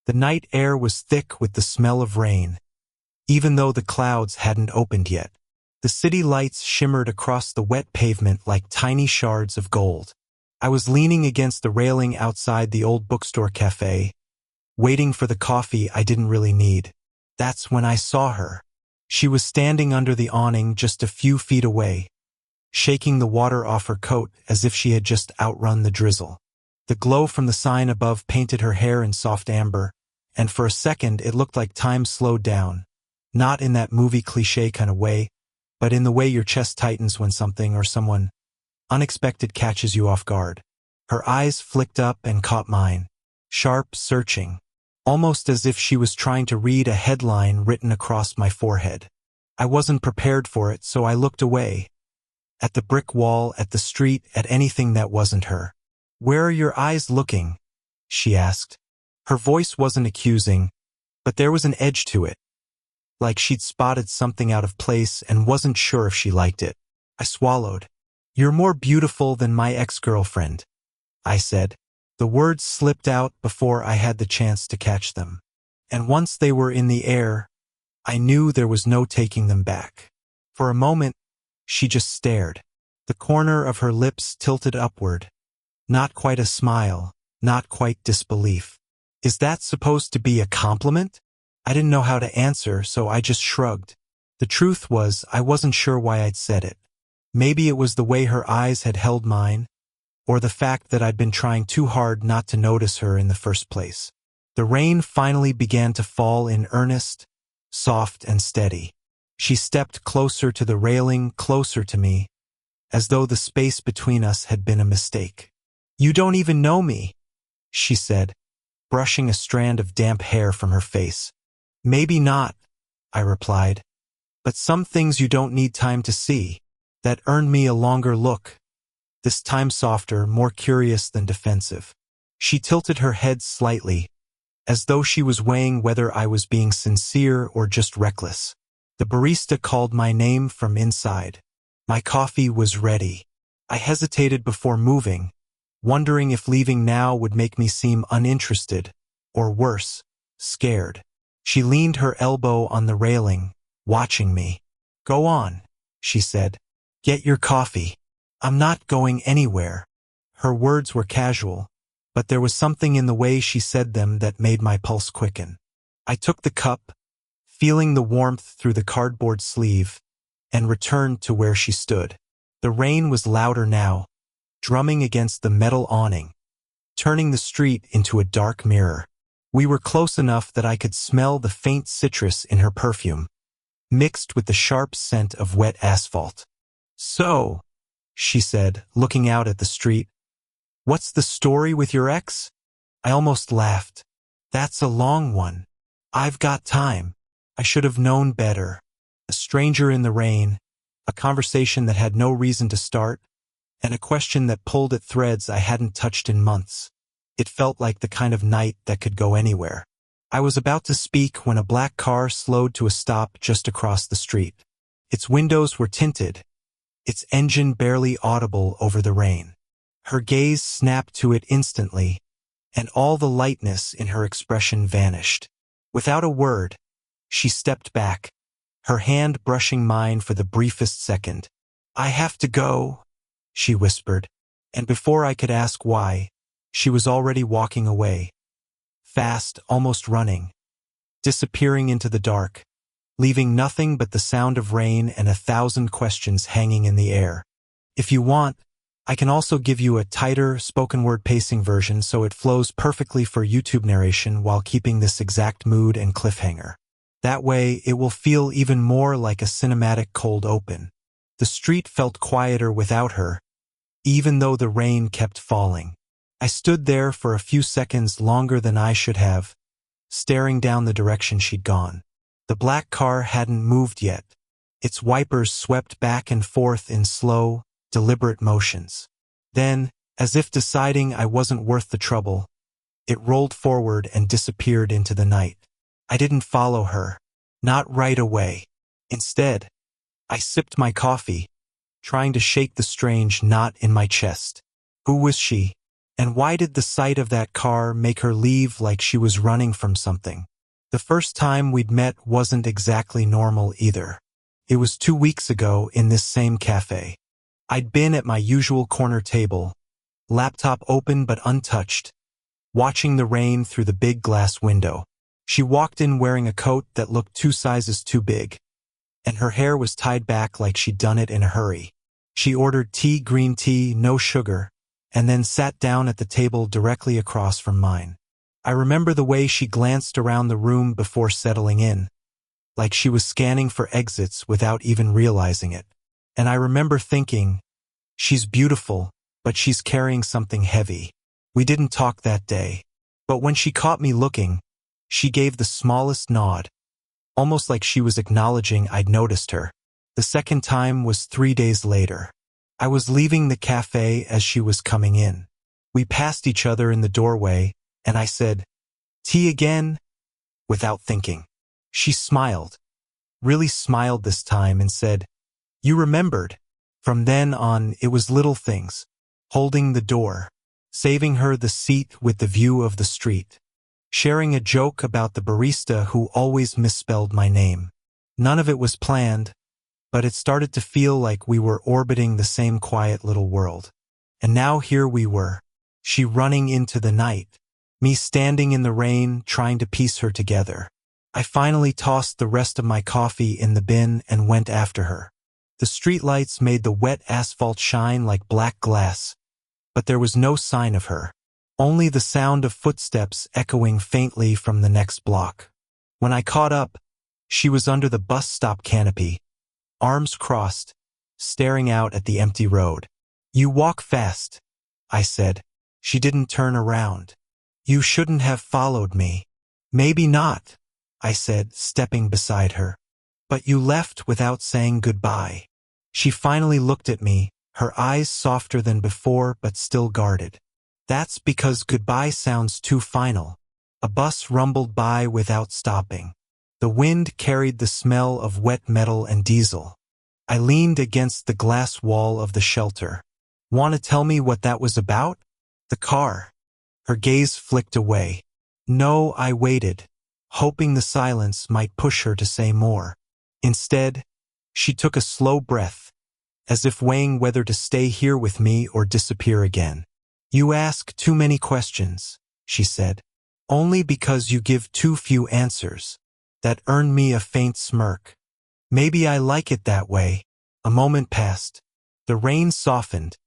The night air was thick with the smell of rain, even though the clouds hadn't opened yet. The city lights shimmered across the wet pavement like tiny shards of gold. I was leaning against the railing outside the old bookstore cafe, waiting for the coffee I didn't really need. That's when I saw her. She was standing under the awning just a few feet away, shaking the water off her coat as if she had just outrun the drizzle. The glow from the sign above painted her hair in soft amber, and for a second it looked like time slowed down, not in that movie cliché kind of way, but in the way your chest tightens when something or someone unexpected catches you off guard. Her eyes flicked up and caught mine, sharp, searching, almost as if she was trying to read a headline written across my forehead. I wasn't prepared for it, so I looked away. At the brick wall, at the street, at anything that wasn't her. "Where are your eyes looking?" she asked. Her voice wasn't accusing, but there was an edge to it, like she'd spotted something out of place and wasn't sure if she liked it. I swallowed. "You're more beautiful than my ex-girlfriend," I said. The words slipped out before I had the chance to catch them. And once they were in the air, I knew there was no taking them back. For a moment, she just stared. The corner of her lips tilted upward. Not quite a smile, not quite disbelief. Is that supposed to be a compliment? I didn't know how to answer, so I just shrugged. The truth was, I wasn't sure why I'd said it. Maybe it was the way her eyes had held mine, or the fact that I'd been trying too hard not to notice her in the first place. The rain finally began to fall in earnest, soft and steady. She stepped closer to the railing, closer to me, as though the space between us had been a mistake. "You don't even know me," she said, brushing a strand of damp hair from her face. "Maybe not," I replied, "but some things you don't need time to see." That earned me a longer look, this time softer, more curious than defensive. She tilted her head slightly, as though she was weighing whether I was being sincere or just reckless. The barista called my name from inside. My coffee was ready. I hesitated before moving, wondering if leaving now would make me seem uninterested, or worse, scared. She leaned her elbow on the railing, watching me. "Go on," she said. "Get your coffee. I'm not going anywhere." Her words were casual, but there was something in the way she said them that made my pulse quicken. I took the cup, feeling the warmth through the cardboard sleeve, and returned to where she stood. The rain was louder now, drumming against the metal awning, turning the street into a dark mirror. We were close enough that I could smell the faint citrus in her perfume, mixed with the sharp scent of wet asphalt. "So," she said, looking out at the street, "what's the story with your ex?" I almost laughed. "That's a long one. I've got time." I should have known better. A stranger in the rain, a conversation that had no reason to start, and a question that pulled at threads I hadn't touched in months. It felt like the kind of night that could go anywhere. I was about to speak when a black car slowed to a stop just across the street. Its windows were tinted, its engine barely audible over the rain. Her gaze snapped to it instantly, and all the lightness in her expression vanished. Without a word, she stepped back, her hand brushing mine for the briefest second. "I have to go," she whispered, and before I could ask why, she was already walking away. Fast, almost running, disappearing into the dark, leaving nothing but the sound of rain and 1,000 questions hanging in the air. If you want, I can also give you a tighter, spoken-word pacing version so it flows perfectly for YouTube narration while keeping this exact mood and cliffhanger. That way, it will feel even more like a cinematic cold open. The street felt quieter without her, even though the rain kept falling. I stood there for a few seconds longer than I should have, staring down the direction she'd gone. The black car hadn't moved yet. Its wipers swept back and forth in slow, deliberate motions. Then, as if deciding I wasn't worth the trouble, it rolled forward and disappeared into the night. I didn't follow her, not right away. Instead, I sipped my coffee, trying to shake the strange knot in my chest. Who was she? And why did the sight of that car make her leave like she was running from something? The first time we'd met wasn't exactly normal either. It was 2 weeks ago in this same cafe. I'd been at my usual corner table, laptop open but untouched, watching the rain through the big glass window. She walked in wearing a coat that looked 2 sizes too big, and her hair was tied back like she'd done it in a hurry. She ordered tea, green tea, no sugar, and then sat down at the table directly across from mine. I remember the way she glanced around the room before settling in, like she was scanning for exits without even realizing it. And I remember thinking, she's beautiful, but she's carrying something heavy. We didn't talk that day, but when she caught me looking, she gave the smallest nod, almost like she was acknowledging I'd noticed her. The second time was 3 days later. I was leaving the cafe as she was coming in. We passed each other in the doorway, and I said, "Tea again?" without thinking. She smiled, really smiled this time, and said, "You remembered." From then on, it was little things, holding the door, saving her the seat with the view of the street, sharing a joke about the barista who always misspelled my name. None of it was planned, but it started to feel like we were orbiting the same quiet little world. And now here we were, she running into the night, me standing in the rain trying to piece her together. I finally tossed the rest of my coffee in the bin and went after her. The streetlights made the wet asphalt shine like black glass, but there was no sign of her, only the sound of footsteps echoing faintly from the next block. When I caught up, she was under the bus stop canopy, arms crossed, staring out at the empty road. "You walk fast," I said. She didn't turn around. "You shouldn't have followed me." "Maybe not," I said, stepping beside her. "But you left without saying goodbye." She finally looked at me, her eyes softer than before but still guarded. "That's because goodbye sounds too final." A bus rumbled by without stopping. The wind carried the smell of wet metal and diesel. I leaned against the glass wall of the shelter. "Want to tell me what that was about?" "The car." Her gaze flicked away. "No," I waited, hoping the silence might push her to say more. Instead, she took a slow breath, as if weighing whether to stay here with me or disappear again. "You ask too many questions," she said. "Only because you give too few answers." That earned me a faint smirk. Maybe I like it that way. A moment passed. The rain softened,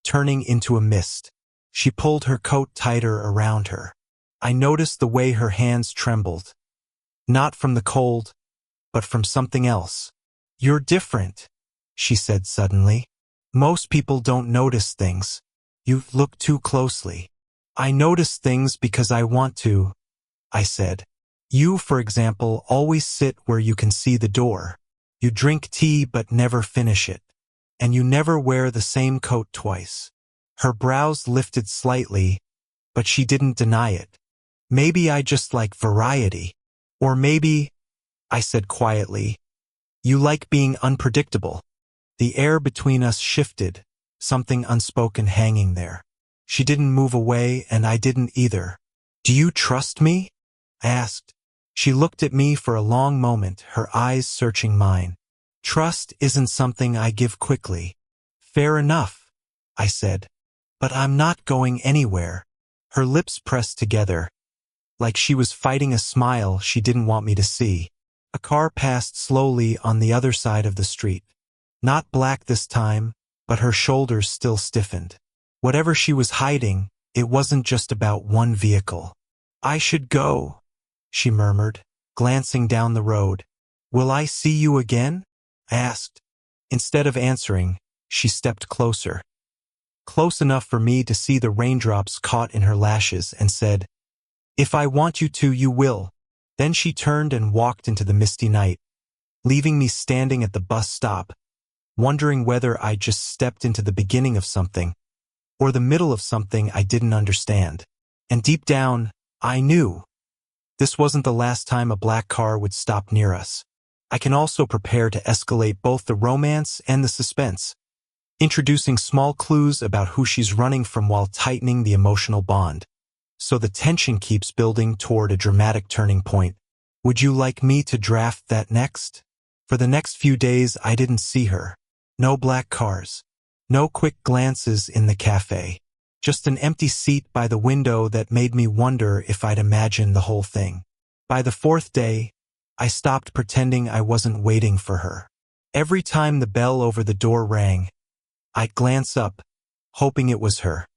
turning into a mist. She pulled her coat tighter around her. I noticed the way her hands trembled. Not from the cold, but from something else. "You're different," she said suddenly. "Most people don't notice things. You look too closely." "I notice things because I want to," I said. "You, for example, always sit where you can see the door. You drink tea but never finish it. And you never wear the same coat twice." Her brows lifted slightly, but she didn't deny it. "Maybe I just like variety. Or maybe," I said quietly, "you like being unpredictable." The air between us shifted, something unspoken hanging there. She didn't move away, and I didn't either. "Do you trust me?" I asked. She looked at me for a long moment, her eyes searching mine. "Trust isn't something I give quickly." "Fair enough," I said. "But I'm not going anywhere." Her lips pressed together, like she was fighting a smile she didn't want me to see. A car passed slowly on the other side of the street. Not black this time, but her shoulders still stiffened. Whatever she was hiding, it wasn't just about one vehicle. "I should go," she murmured, glancing down the road. "Will I see you again?" I asked. Instead of answering, she stepped closer. Close enough for me to see the raindrops caught in her lashes, and said, "If I want you to, you will." Then she turned and walked into the misty night, leaving me standing at the bus stop, wondering whether I just stepped into the beginning of something, or the middle of something I didn't understand. And deep down, I knew this wasn't the last time a black car would stop near us. I can also prepare to escalate both the romance and the suspense. introducing small clues about who she's running from while tightening the emotional bond. So the tension keeps building toward a dramatic turning point. Would you like me to draft that next? For the next few days, I didn't see her. No black cars. No quick glances in the cafe. Just an empty seat by the window that made me wonder if I'd imagined the whole thing. By the fourth day, I stopped pretending I wasn't waiting for her. Every time the bell over the door rang, I'd glance up, hoping it was her.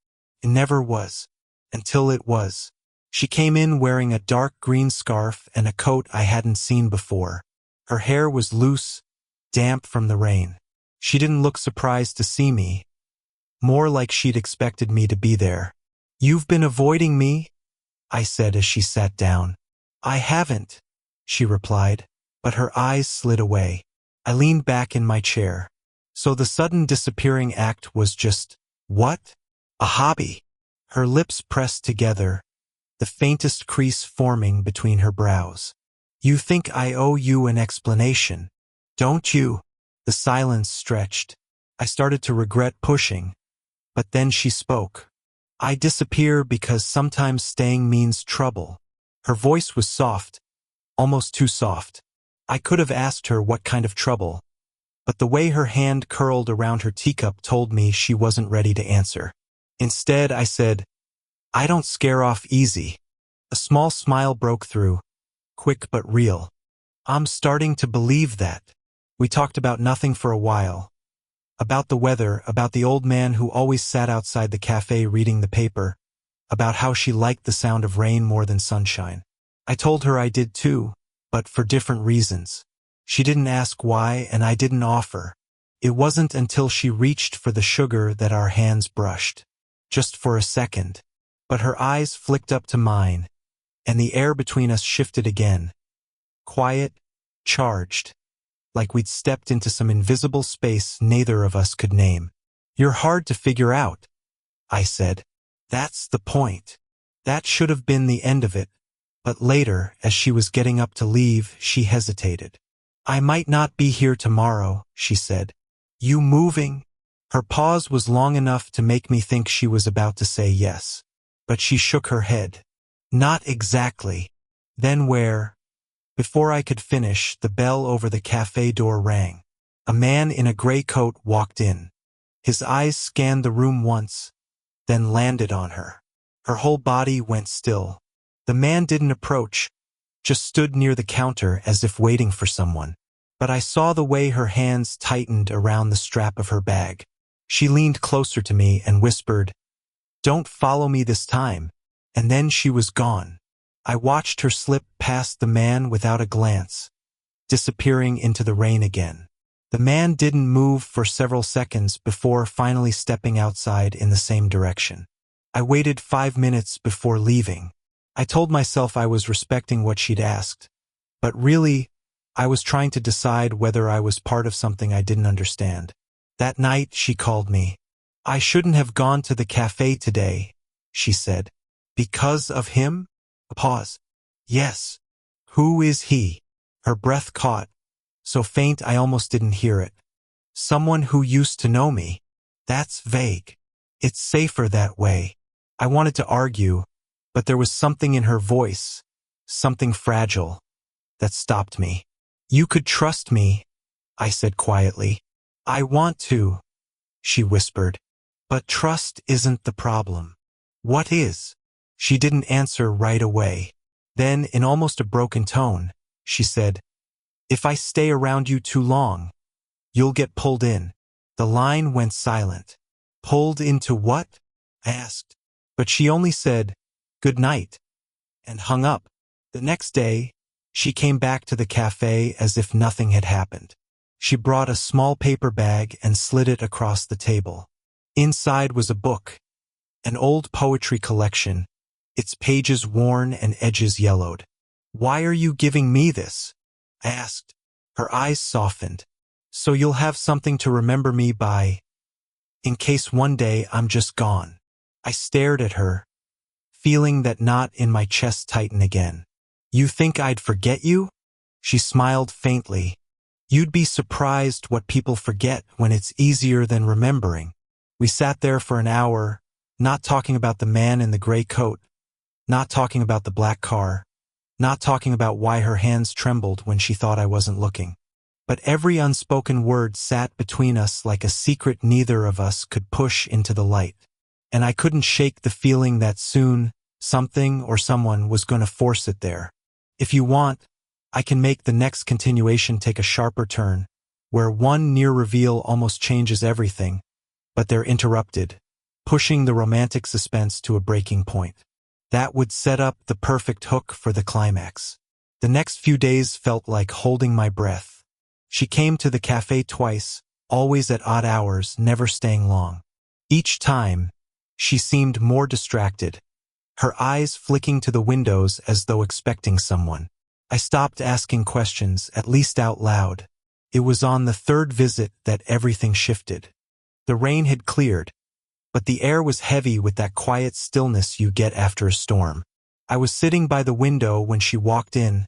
It never was. Until it was. She came in wearing a dark green scarf and a coat I hadn't seen before. Her hair was loose, damp from the rain. She didn't look surprised to see me, more like she'd expected me to be there. "You've been avoiding me?" I said as she sat down. "I haven't," she replied, but her eyes slid away. I leaned back in my chair. So the sudden disappearing act was just, what? A hobby. Her lips pressed together, the faintest crease forming between her brows. "You think I owe you an explanation, don't you?" The silence stretched. I started to regret pushing, but then she spoke. "I disappear because sometimes staying means trouble." Her voice was soft, almost too soft. I could have asked her what kind of trouble, but the way her hand curled around her teacup told me she wasn't ready to answer. Instead, I said, "I don't scare off easy." A small smile broke through, quick but real. "I'm starting to believe that." We talked about nothing for a while. About the weather, about the old man who always sat outside the cafe reading the paper, about how she liked the sound of rain more than sunshine. I told her I did too, but for different reasons. She didn't ask why, and I didn't offer. It wasn't until she reached for the sugar that our hands brushed. Just for a second. But her eyes flicked up to mine, and the air between us shifted again. Quiet, charged, like we'd stepped into some invisible space neither of us could name. "You're hard to figure out," I said. "That's the point." That should have been the end of it, but later, as she was getting up to leave, she hesitated. "I might not be here tomorrow," she said. "You moving?" Her pause was long enough to make me think she was about to say yes. But she shook her head. "Not exactly." "Then where?" Before I could finish, the bell over the cafe door rang. A man in a gray coat walked in. His eyes scanned the room once, then landed on her. Her whole body went still. The man didn't approach, just stood near the counter as if waiting for someone. But I saw the way her hands tightened around the strap of her bag. She leaned closer to me and whispered, "Don't follow me this time," and then she was gone. I watched her slip past the man without a glance, disappearing into the rain again. The man didn't move for several seconds before finally stepping outside in the same direction. I waited 5 minutes before leaving. I told myself I was respecting what she'd asked, but really, I was trying to decide whether I was part of something I didn't understand. That night, she called me. "I shouldn't have gone to the cafe today," she said. "Because of him?" A pause. "Yes." "Who is he?" Her breath caught, so faint I almost didn't hear it. "Someone who used to know me." "That's vague." "It's safer that way." I wanted to argue, but there was something in her voice, something fragile, that stopped me. "You could trust me," I said quietly. "I want to," she whispered. "But trust isn't the problem." "What is?" She didn't answer right away. Then, in almost a broken tone, she said, "If I stay around you too long, you'll get pulled in." The line went silent. "Pulled into what?" I asked. But she only said, "Good night," and hung up. The next day, she came back to the cafe as if nothing had happened. She brought a small paper bag and slid it across the table. Inside was a book, an old poetry collection, its pages worn and edges yellowed. "Why are you giving me this?" I asked. Her eyes softened. "So you'll have something to remember me by, in case one day I'm just gone." I stared at her, feeling that knot in my chest tighten again. "You think I'd forget you?" She smiled faintly. You'd be surprised what people forget when it's easier than remembering. We sat there for an hour, not talking about the man in the gray coat, not talking about the black car, not talking about why her hands trembled when she thought I wasn't looking. But every unspoken word sat between us like a secret neither of us could push into the light. And I couldn't shake the feeling that soon, something or someone was going to force it there. If you want, I can make the next continuation take a sharper turn, where one near reveal almost changes everything, but they're interrupted, pushing the romantic suspense to a breaking point. That would set up the perfect hook for the climax. The next few days felt like holding my breath. She came to the cafe twice, always at odd hours, never staying long. Each time, she seemed more distracted, her eyes flicking to the windows as though expecting someone. I stopped asking questions, at least out loud. It was on the third visit that everything shifted. The rain had cleared, but the air was heavy with that quiet stillness you get after a storm. I was sitting by the window when she walked in,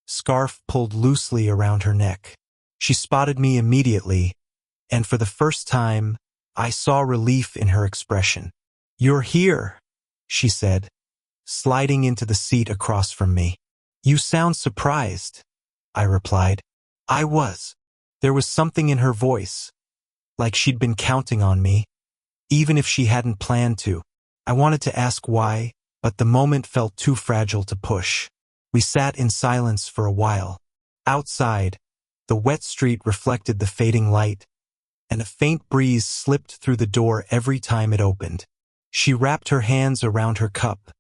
scarf pulled loosely around her neck. She spotted me immediately, and for the first time, I saw relief in her expression. "You're here," she said, sliding into the seat across from me. "You sound surprised," I replied. I was. There was something in her voice, like she'd been counting on me, even if she hadn't planned to. I wanted to ask why, but the moment felt too fragile to push. We sat in silence for a while. Outside, the wet street reflected the fading light, and a faint breeze slipped through the door every time it opened. She wrapped her hands around her cup,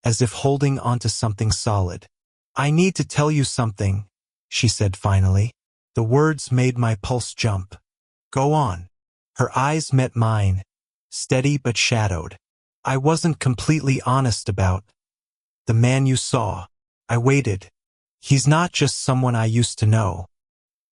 as if holding onto something solid. "I need to tell you something," she said finally. The words made my pulse jump. "Go on." Her eyes met mine, steady but shadowed. "I wasn't completely honest about the man you saw." I waited. "He's not just someone I used to know.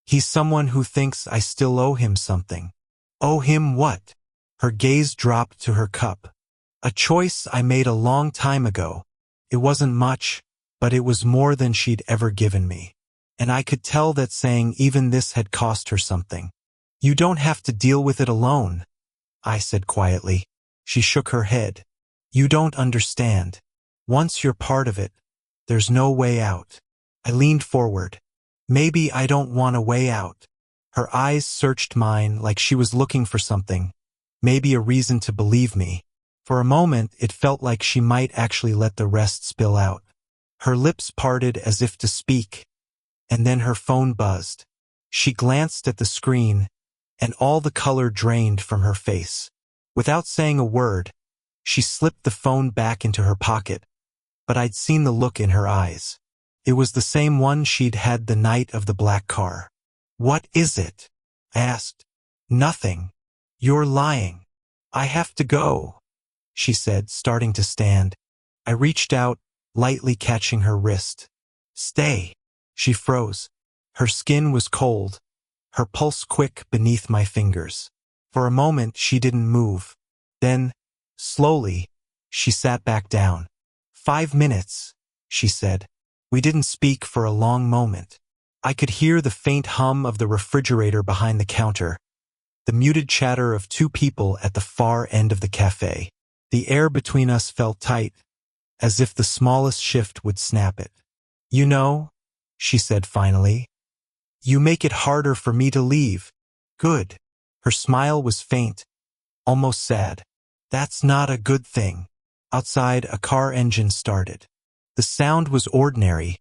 He's someone who thinks I still owe him something." "Owe him what?" Her gaze dropped to her cup. "A choice I made a long time ago. It wasn't much, but it was more than she'd ever given me. And I could tell that saying even this had cost her something." "You don't have to deal with it alone," I said quietly. She shook her head. "You don't understand. Once you're part of it, there's no way out." I leaned forward. "Maybe I don't want a way out." Her eyes searched mine like she was looking for something, maybe a reason to believe me. For a moment, it felt like she might actually let the rest spill out. Her lips parted as if to speak, and then her phone buzzed. She glanced at the screen, and all the color drained from her face. Without saying a word, she slipped the phone back into her pocket, but I'd seen the look in her eyes. It was the same one she'd had the night of the black car. "What is it?" I asked. "Nothing. You're lying." "I have to go," she said, starting to stand. I reached out, lightly catching her wrist. "Stay." She froze. Her skin was cold, her pulse quick beneath my fingers. For a moment, she didn't move. Then, slowly, she sat back down. "5 minutes," she said. We didn't speak for a long moment. I could hear the faint hum of the refrigerator behind the counter, the muted chatter of 2 people at the far end of the cafe. The air between us felt tight, as if the smallest shift would snap it. "You know," she said finally, "you make it harder for me to leave." "Good." Her smile was faint, almost sad. "That's not a good thing." Outside, a car engine started. The sound was ordinary,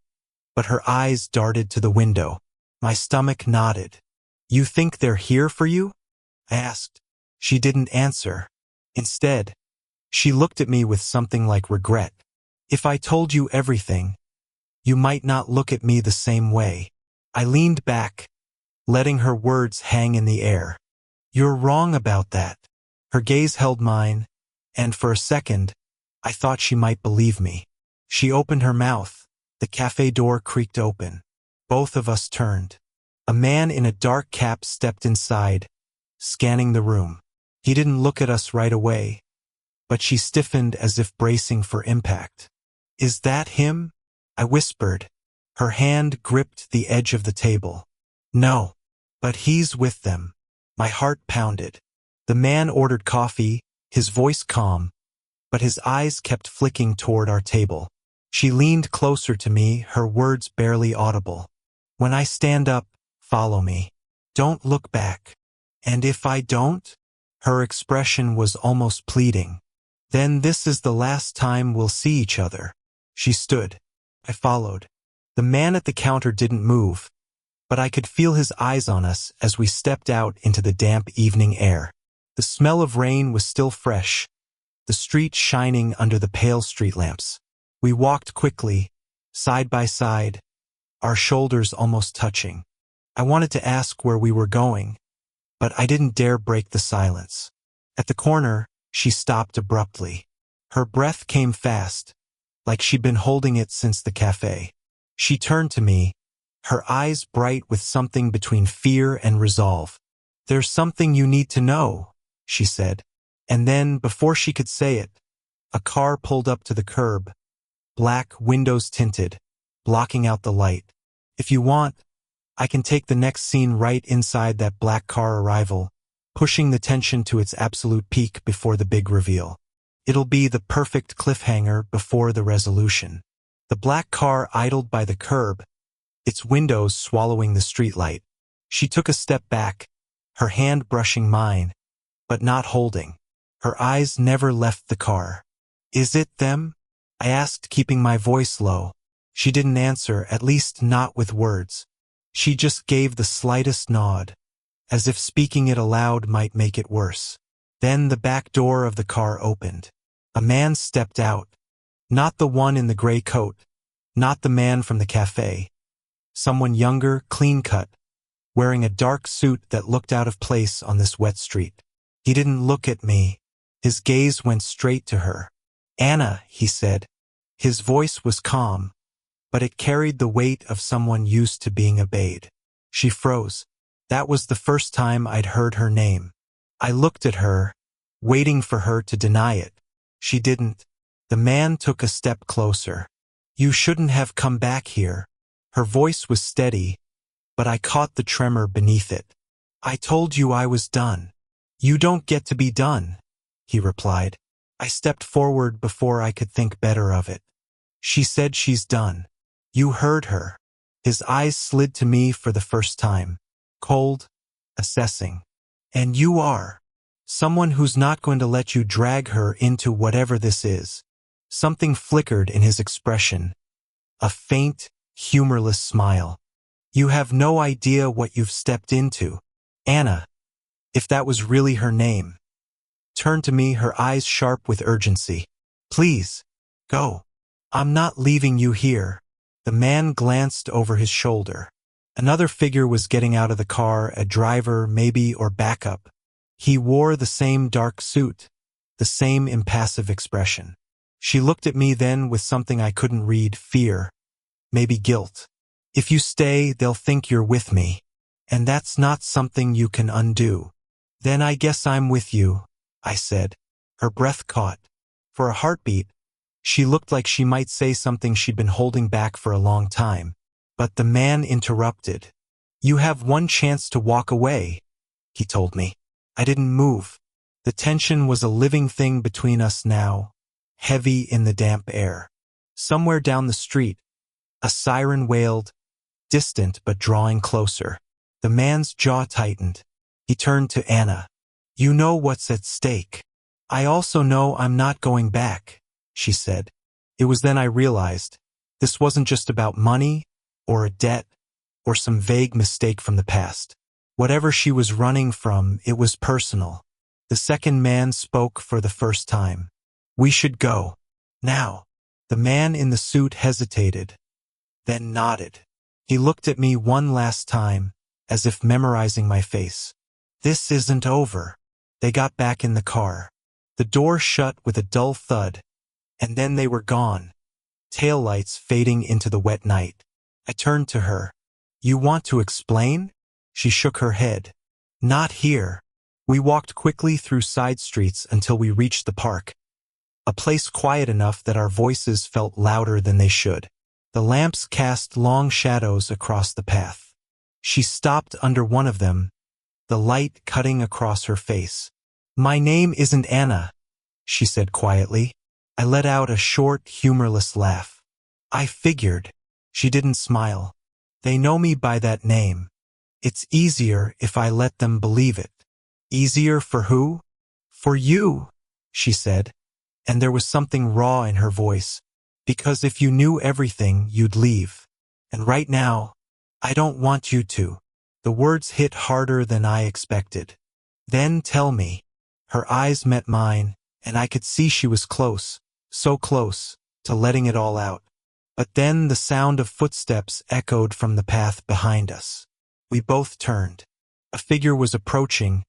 but her eyes darted to the window. My stomach nodded. "You think they're here for you?" I asked. She didn't answer. Instead, she looked at me with something like regret. "If I told you everything, you might not look at me the same way." I leaned back, letting her words hang in the air. "You're wrong about that." Her gaze held mine, and for a second, I thought she might believe me. She opened her mouth. The cafe door creaked open. Both of us turned. A man in a dark cap stepped inside, scanning the room. He didn't look at us right away, but she stiffened as if bracing for impact. "Is that him?" I whispered. Her hand gripped the edge of the table. "No." But he's with them. My heart pounded. The man ordered coffee, his voice calm, but his eyes kept flicking toward our table. She leaned closer to me, her words barely audible. When I stand up, follow me. Don't look back. And if I don't? Her expression was almost pleading. Then this is the last time we'll see each other. She stood. I followed. The man at the counter didn't move, but I could feel his eyes on us as we stepped out into the damp evening air. The smell of rain was still fresh, the street shining under the pale street lamps. We walked quickly, side by side, our shoulders almost touching. I wanted to ask where we were going, but I didn't dare break the silence. At the corner, she stopped abruptly. Her breath came fast, like she'd been holding it since the cafe. She turned to me, her eyes bright with something between fear and resolve. "There's something you need to know," she said. And then, before she could say it, a car pulled up to the curb, black windows tinted, blocking out the light. "If you want, I can take the next scene right inside that black car arrival, pushing the tension to its absolute peak before the big reveal. It'll be the perfect cliffhanger before the resolution." The black car idled by the curb, its windows swallowing the streetlight. She took a step back, her hand brushing mine, but not holding. Her eyes never left the car. "Is it them?" I asked, keeping my voice low. She didn't answer, at least not with words. She just gave the slightest nod, as if speaking it aloud might make it worse. Then the back door of the car opened. A man stepped out. Not the one in the gray coat, not the man from the cafe. Someone younger, clean-cut, wearing a dark suit that looked out of place on this wet street. He didn't look at me. His gaze went straight to her. "Anna," he said. His voice was calm, but it carried the weight of someone used to being obeyed. She froze. That was the first time I'd heard her name. I looked at her, waiting for her to deny it. She didn't. The man took a step closer. "You shouldn't have come back here." Her voice was steady, but I caught the tremor beneath it. "I told you I was done." "You don't get to be done," he replied. I stepped forward before I could think better of it. "She said she's done." "You heard her." His eyes slid to me for the first time, cold, assessing. "And you are someone who's not going to let you drag her into whatever this is." Something flickered in his expression, a faint, humorless smile. "You have no idea what you've stepped into." Anna, if that was really her name, turned to me, her eyes sharp with urgency. "Please, go. I'm not leaving you here." The man glanced over his shoulder. Another figure was getting out of the car, a driver, maybe, or backup. He wore the same dark suit, the same impassive expression. She looked at me then with something I couldn't read, fear, maybe guilt. "If you stay, they'll think you're with me, and that's not something you can undo." "Then I guess I'm with you," I said. Her breath caught. For a heartbeat, she looked like she might say something she'd been holding back for a long time. But the man interrupted. "You have one chance to walk away," he told me. I didn't move. The tension was a living thing between us now, heavy in the damp air. Somewhere down the street, a siren wailed, distant but drawing closer. The man's jaw tightened. He turned to Anna. "You know what's at stake." "I also know I'm not going back," she said. It was then I realized this wasn't just about money, or a debt, or some vague mistake from the past. Whatever she was running from, it was personal. The second man spoke for the first time. "We should go. Now." The man in the suit hesitated, then nodded. He looked at me one last time, as if memorizing my face. "This isn't over." They got back in the car. The door shut with a dull thud, and then they were gone, taillights fading into the wet night. I turned to her. "You want to explain?" She shook her head. "Not here." We walked quickly through side streets until we reached the park, a place quiet enough that our voices felt louder than they should. The lamps cast long shadows across the path. She stopped under one of them, the light cutting across her face. "My name isn't Anna," she said quietly. I let out a short, humorless laugh. "I figured." She didn't smile. "They know me by that name. It's easier if I let them believe it." "Easier for who?" "For you," she said, and there was something raw in her voice. "Because if you knew everything, you'd leave. And right now, I don't want you to." The words hit harder than I expected. "Then tell me." Her eyes met mine, and I could see she was close, so close, to letting it all out. But then the sound of footsteps echoed from the path behind us. We both turned. A figure was approaching,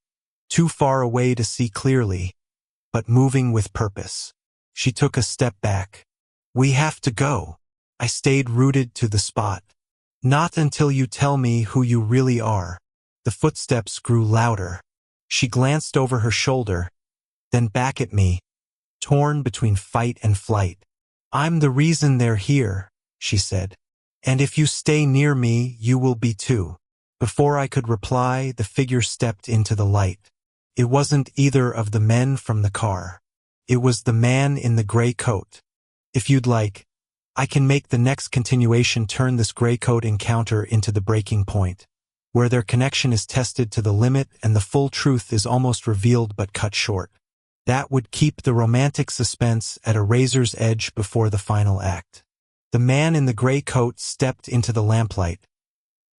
too far away to see clearly, but moving with purpose. She took a step back. "We have to go." I stayed rooted to the spot. "Not until you tell me who you really are." The footsteps grew louder. She glanced over her shoulder, then back at me, torn between fight and flight. "I'm the reason they're here," she said. "And if you stay near me, you will be too." Before I could reply, the figure stepped into the light. It wasn't either of the men from the car. It was the man in the gray coat. If you'd like, I can make the next continuation turn this gray coat encounter into the breaking point, where their connection is tested to the limit and the full truth is almost revealed but cut short. That would keep the romantic suspense at a razor's edge before the final act. The man in the gray coat stepped into the lamplight,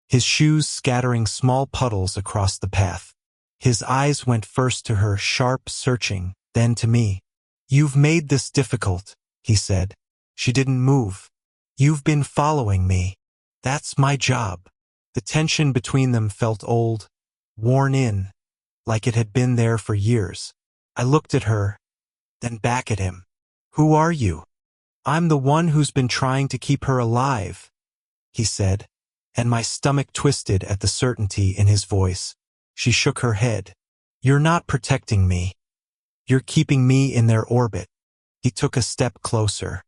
his shoes scattering small puddles across the path. His eyes went first to her, sharp, searching, then to me. "You've made this difficult," he said. She didn't move. "You've been following me. That's my job." The tension between them felt old, worn in, like it had been there for years. I looked at her, then back at him. "Who are you?" "I'm the one who's been trying to keep her alive," he said, and my stomach twisted at the certainty in his voice. She shook her head. "You're not protecting me. You're keeping me in their orbit." He took a step closer.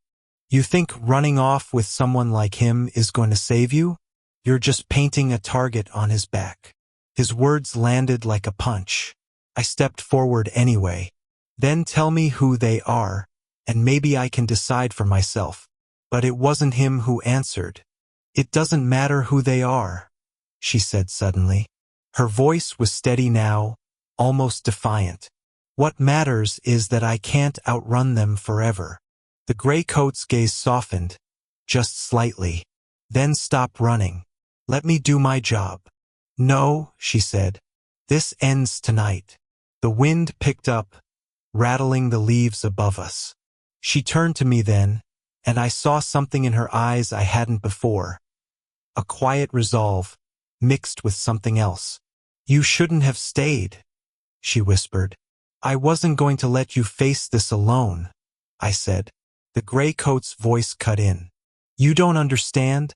"You think running off with someone like him is going to save you? You're just painting a target on his back." His words landed like a punch. I stepped forward anyway. "Then tell me who they are, and maybe I can decide for myself." But it wasn't him who answered. "It doesn't matter who they are," she said suddenly. Her voice was steady now, almost defiant. "What matters is that I can't outrun them forever." The gray coat's gaze softened, just slightly, then stopped running. "Let me do my job." "No," she said. "This ends tonight." The wind picked up, rattling the leaves above us. She turned to me then, and I saw something in her eyes I hadn't before. A quiet resolve, mixed with something else. "You shouldn't have stayed," she whispered. "I wasn't going to let you face this alone," I said. The gray coat's voice cut in. "You don't understand?"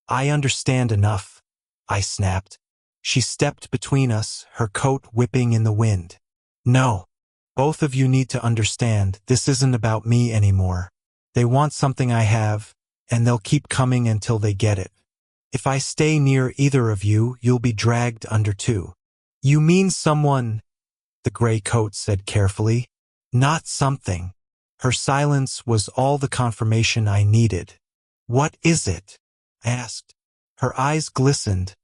"I understand enough," I snapped. She stepped between us, her coat whipping in the wind. "No. Both of you need to understand, this isn't about me anymore. They want something I have, and they'll keep coming until they get it. If I stay near either of you, you'll be dragged under too." "You mean someone," the gray coat said carefully. "Not something." Her silence was all the confirmation I needed. "What is it?" I asked. Her eyes glistened,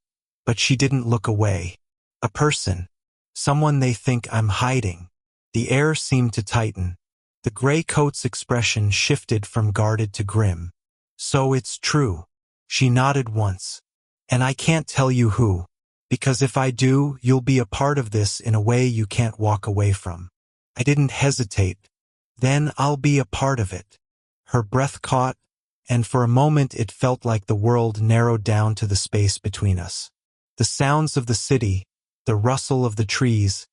but she didn't look away. "A person. Someone they think I'm hiding." The air seemed to tighten. The gray coat's expression shifted from guarded to grim. "So it's true." She nodded once. "And I can't tell you who, because if I do, you'll be a part of this in a way you can't walk away from." I didn't hesitate. "Then I'll be a part of it." Her breath caught, and for a moment it felt like the world narrowed down to the space between us. The sounds of the city, the rustle of the trees,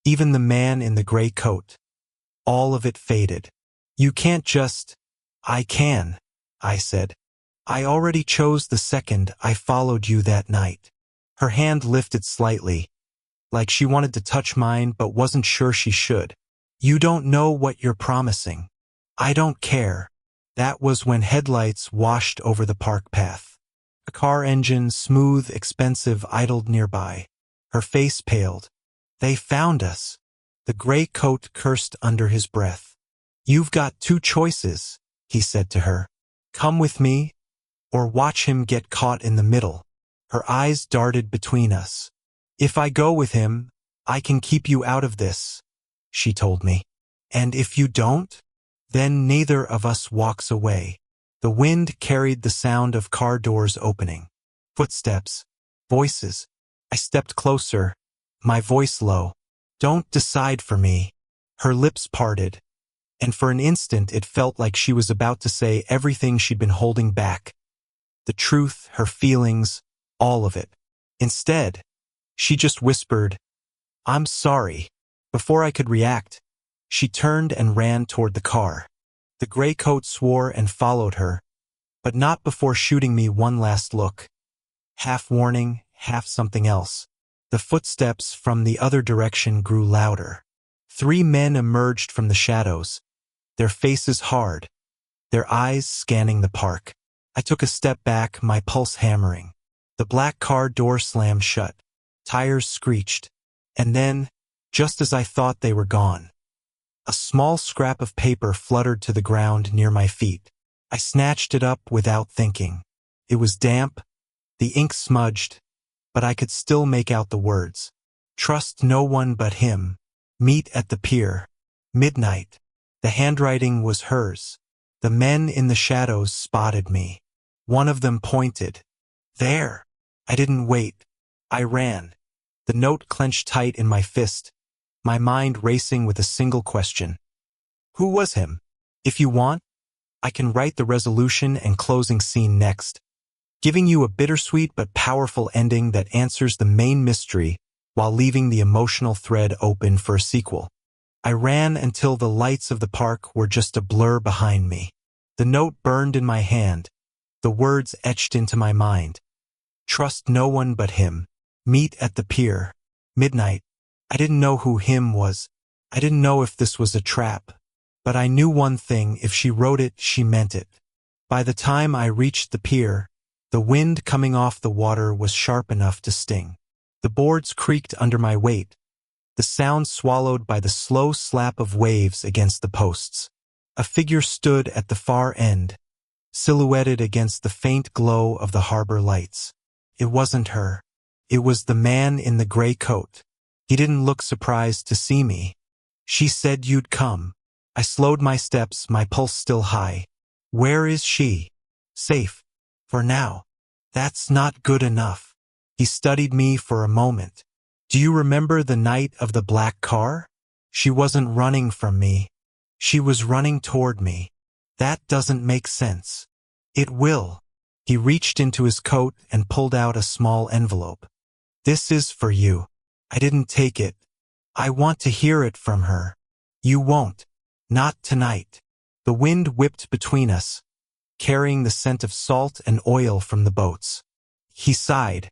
even the man in the gray coat. All of it faded. "You can't just—" "I can," I said. "I already chose the second I followed you that night." Her hand lifted slightly, like she wanted to touch mine but wasn't sure she should. "You don't know what you're promising." "I don't care." That was when headlights washed over the park path. A car engine, smooth, expensive, idled nearby. Her face paled. They found us. The gray coat cursed under his breath. You've got two choices, he said to her. Come with me, or watch him get caught in the middle. Her eyes darted between us. If I go with him, I can keep you out of this, she told me. And if you don't, then neither of us walks away. The wind carried the sound of car doors opening. Footsteps. Voices. I stepped closer, my voice low. Don't decide for me. Her lips parted, and for an instant it felt like she was about to say everything she'd been holding back. The truth, her feelings, all of it. Instead, she just whispered, I'm sorry. Before I could react, she turned and ran toward the car. The gray coat swore and followed her, but not before shooting me one last look. Half warning, half something else. The footsteps from the other direction grew louder. 3 men emerged from the shadows, their faces hard, their eyes scanning the park. I took a step back, my pulse hammering. The black car door slammed shut. Tires screeched. And then, just as I thought they were gone, a small scrap of paper fluttered to the ground near my feet. I snatched it up without thinking. It was damp, the ink smudged, but I could still make out the words. Trust no one but him. Meet at the pier. Midnight. The handwriting was hers. The men in the shadows spotted me. One of them pointed. There. I didn't wait. I ran. The note clenched tight in my fist, my mind racing with a single question. Who was him? If you want, I can write the resolution and closing scene next, giving you a bittersweet but powerful ending that answers the main mystery while leaving the emotional thread open for a sequel. I ran until the lights of the park were just a blur behind me. The note burned in my hand, the words etched into my mind. Trust no one but him. Meet at the pier. Midnight. I didn't know who him was. I didn't know if this was a trap. But I knew one thing, if she wrote it, she meant it. By the time I reached the pier, the wind coming off the water was sharp enough to sting. The boards creaked under my weight, the sound swallowed by the slow slap of waves against the posts. A figure stood at the far end, silhouetted against the faint glow of the harbor lights. It wasn't her. It was the man in the gray coat. He didn't look surprised to see me. She said you'd come. I slowed my steps, my pulse still high. Where is she? Safe. For now. That's not good enough. He studied me for a moment. Do you remember the night of the black car? She wasn't running from me. She was running toward me. That doesn't make sense. It will. He reached into his coat and pulled out a small envelope. This is for you. I didn't take it. I want to hear it from her. You won't. Not tonight. The wind whipped between us, carrying the scent of salt and oil from the boats. He sighed,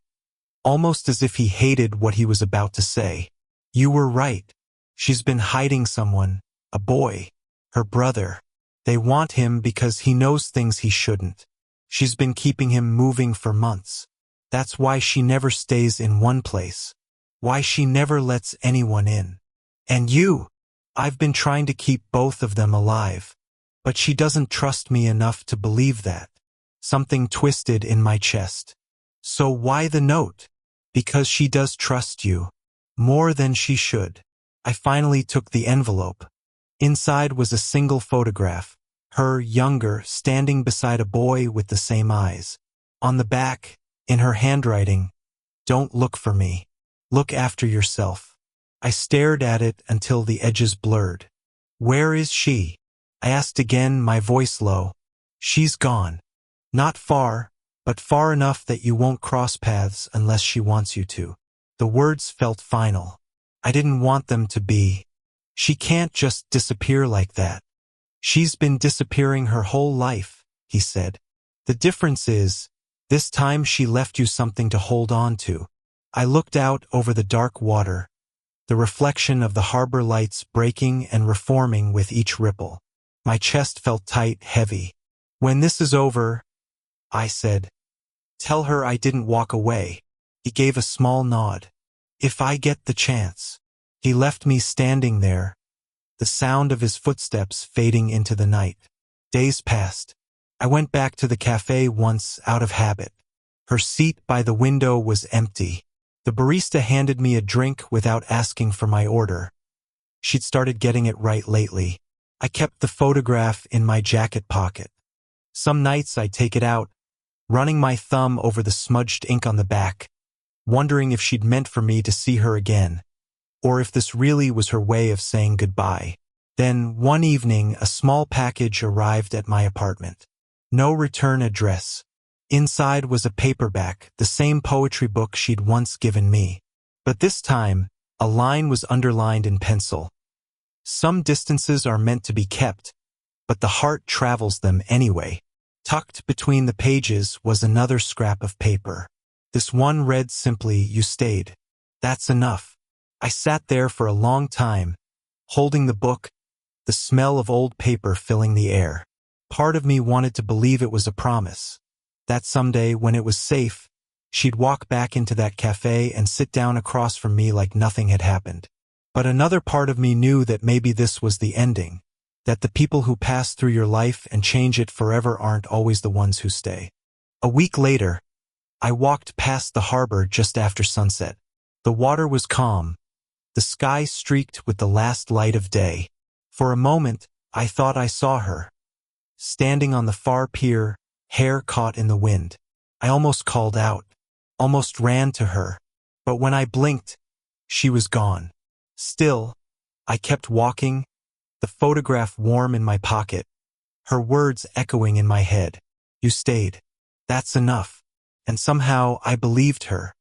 almost as if he hated what he was about to say. You were right. She's been hiding someone, a boy, her brother. They want him because he knows things he shouldn't. She's been keeping him moving for months. That's why she never stays in one place. Why she never lets anyone in. And you. I've been trying to keep both of them alive. But she doesn't trust me enough to believe that. Something twisted in my chest. So why the note? Because she does trust you. More than she should. I finally took the envelope. Inside was a single photograph. Her, younger, standing beside a boy with the same eyes. On the back, in her handwriting, don't look for me. Look after yourself. I stared at it until the edges blurred. Where is she? I asked again, my voice low. She's gone. Not far, but far enough that you won't cross paths unless she wants you to. The words felt final. I didn't want them to be. She can't just disappear like that. She's been disappearing her whole life, he said. The difference is, this time she left you something to hold on to. I looked out over the dark water, the reflection of the harbor lights breaking and reforming with each ripple. My chest felt tight, heavy. When this is over, I said, Tell her I didn't walk away. He gave a small nod. If I get the chance. He left me standing there, the sound of his footsteps fading into the night. Days passed. I went back to the cafe once out of habit. Her seat by the window was empty. The barista handed me a drink without asking for my order. She'd started getting it right lately. I kept the photograph in my jacket pocket. Some nights I'd take it out, running my thumb over the smudged ink on the back, wondering if she'd meant for me to see her again, or if this really was her way of saying goodbye. Then, one evening, a small package arrived at my apartment. No return address. Inside was a paperback, the same poetry book she'd once given me. But this time, a line was underlined in pencil. Some distances are meant to be kept, but the heart travels them anyway. Tucked between the pages was another scrap of paper. This one read simply, "You stayed. That's enough." I sat there for a long time, holding the book, the smell of old paper filling the air. Part of me wanted to believe it was a promise, that someday, when it was safe, she'd walk back into that cafe and sit down across from me like nothing had happened. But another part of me knew that maybe this was the ending, that the people who pass through your life and change it forever aren't always the ones who stay. A week later, I walked past the harbor just after sunset. The water was calm, the sky streaked with the last light of day. For a moment, I thought I saw her, standing on the far pier, hair caught in the wind. I almost called out, almost ran to her, but when I blinked, she was gone. Still, I kept walking, the photograph warm in my pocket, her words echoing in my head. "You stayed. That's enough." And somehow I believed her.